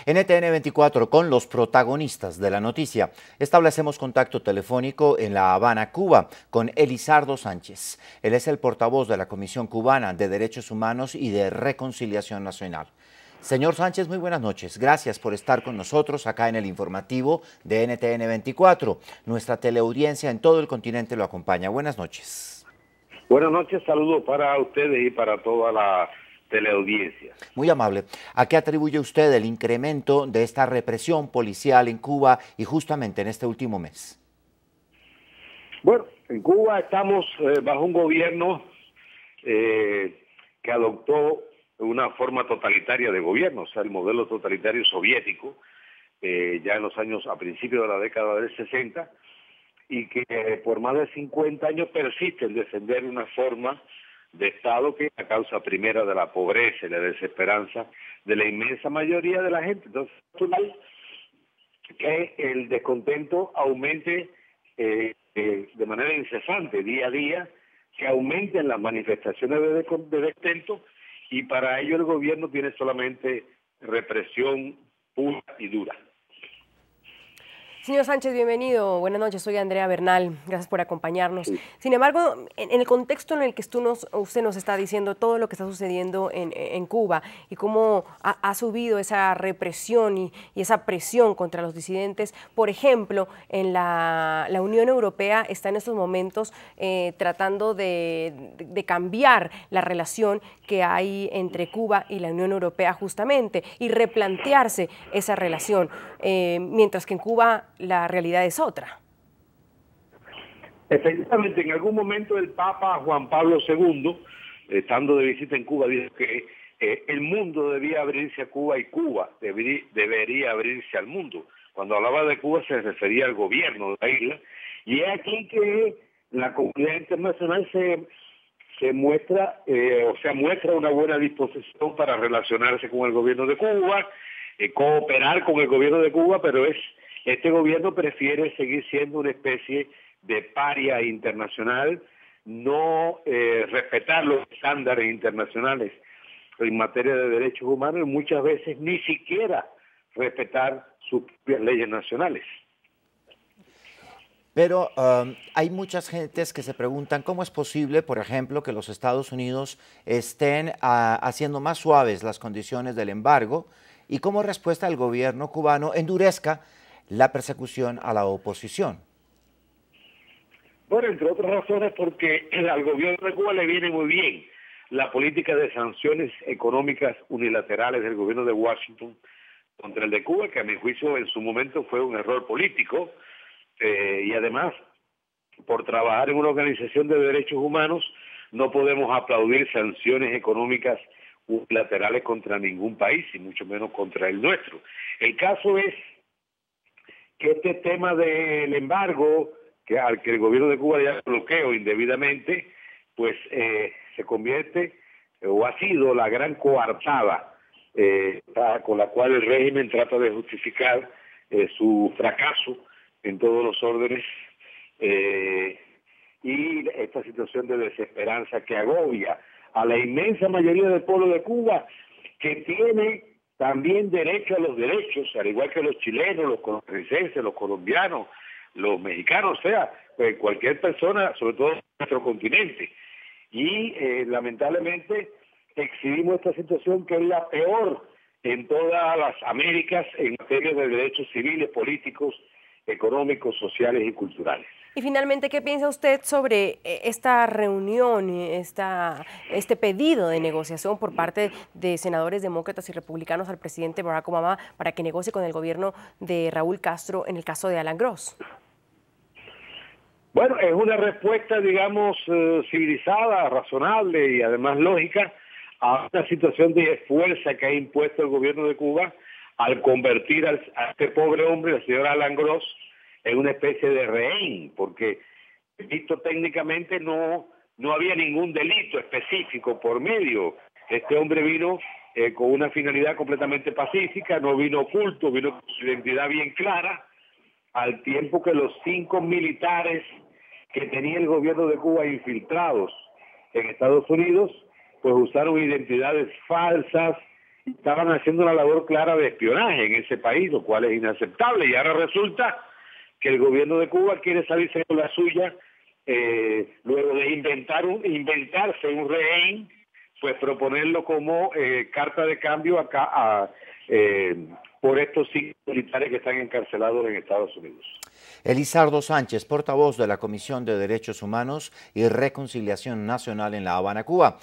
NTN 24 con los protagonistas de la noticia. Establecemos contacto telefónico en La Habana, Cuba, con Elizardo Sánchez. Él es el portavoz de la Comisión Cubana de Derechos Humanos y de Reconciliación Nacional. Señor Sánchez, muy buenas noches. Gracias por estar con nosotros acá en el informativo de NTN 24. Nuestra teleaudiencia en todo el continente lo acompaña. Buenas noches. Buenas noches, saludos para ustedes y para toda la teleaudiencia. Muy amable. ¿A qué atribuye usted el incremento de esta represión policial en Cuba y justamente en este último mes? Bueno, en Cuba estamos bajo un gobierno que adoptó una forma totalitaria de gobierno, o sea, el modelo totalitario soviético, ya en los años, a principios de la década del 60, y que por más de 50 años persiste en defender una forma de Estado que es la causa primera de la pobreza y la desesperanza de la inmensa mayoría de la gente. Entonces, es natural que el descontento aumente de manera incesante, día a día, que aumenten las manifestaciones de descontento, y para ello el gobierno tiene solamente represión pura y dura. Señor Sánchez, bienvenido. Buenas noches, soy Andrea Bernal. Gracias por acompañarnos. Sí. Sin embargo, en el contexto en el que usted nos está diciendo todo lo que está sucediendo en Cuba y cómo ha subido esa represión y esa presión contra los disidentes, por ejemplo, en la Unión Europea está en estos momentos tratando de cambiar la relación que hay entre Cuba y la Unión Europea justamente y replantearse esa relación, mientras que en Cuba la realidad es otra. Efectivamente, en algún momento el Papa Juan Pablo II, estando de visita en Cuba, dijo que el mundo debía abrirse a Cuba y Cuba debería abrirse al mundo. Cuando hablaba de Cuba se refería al gobierno de la isla, y es aquí que la comunidad internacional se muestra, muestra una buena disposición para relacionarse con el gobierno de Cuba, cooperar con el gobierno de Cuba, pero este gobierno prefiere seguir siendo una especie de paria internacional, no respetar los estándares internacionales en materia de derechos humanos y muchas veces ni siquiera respetar sus propias leyes nacionales. Pero hay muchas gentes que se preguntan cómo es posible, por ejemplo, que los Estados Unidos estén haciendo más suaves las condiciones del embargo y como respuesta el gobierno cubano endurezca la persecución a la oposición. Bueno, entre otras razones porque al gobierno de Cuba le viene muy bien la política de sanciones económicas unilaterales del gobierno de Washington contra el de Cuba, que a mi juicio en su momento fue un error político, y además por trabajar en una organización de derechos humanos no podemos aplaudir sanciones económicas unilaterales contra ningún país y mucho menos contra el nuestro. El caso es que este tema del embargo, al que el gobierno de Cuba ya bloqueó indebidamente, pues se convierte, o ha sido la gran coartada con la cual el régimen trata de justificar su fracaso en todos los órdenes, y esta situación de desesperanza que agobia a la inmensa mayoría del pueblo de Cuba, que tiene también derecho a los derechos, al igual que los chilenos, los costarricenses, los colombianos, los mexicanos, o sea, pues cualquier persona, sobre todo en nuestro continente. Y lamentablemente exhibimos esta situación que es la peor en todas las Américas en materia de derechos civiles, políticos, económicos, sociales y culturales. Y finalmente, ¿qué piensa usted sobre esta reunión, este pedido de negociación por parte de senadores demócratas y republicanos al presidente Barack Obama para que negocie con el gobierno de Raúl Castro en el caso de Alan Gross? Bueno, es una respuesta, digamos, civilizada, razonable y además lógica a una situación de fuerza que ha impuesto el gobierno de Cuba al convertir a este pobre hombre, el señor Alan Gross, en una especie de rehén, porque visto técnicamente no había ningún delito específico por medio. Este hombre vino con una finalidad completamente pacífica, no vino oculto, vino con su identidad bien clara, al tiempo que los 5 militares que tenía el gobierno de Cuba infiltrados en Estados Unidos, pues usaron identidades falsas estaban haciendo una labor clara de espionaje en ese país, lo cual es inaceptable. Y ahora resulta que el gobierno de Cuba quiere salirse con la suya, luego de inventarse un rehén, pues proponerlo como carta de cambio acá por estos 5 militares que están encarcelados en Estados Unidos. Elizardo Sánchez, portavoz de la Comisión de Derechos Humanos y Reconciliación Nacional en La Habana, Cuba.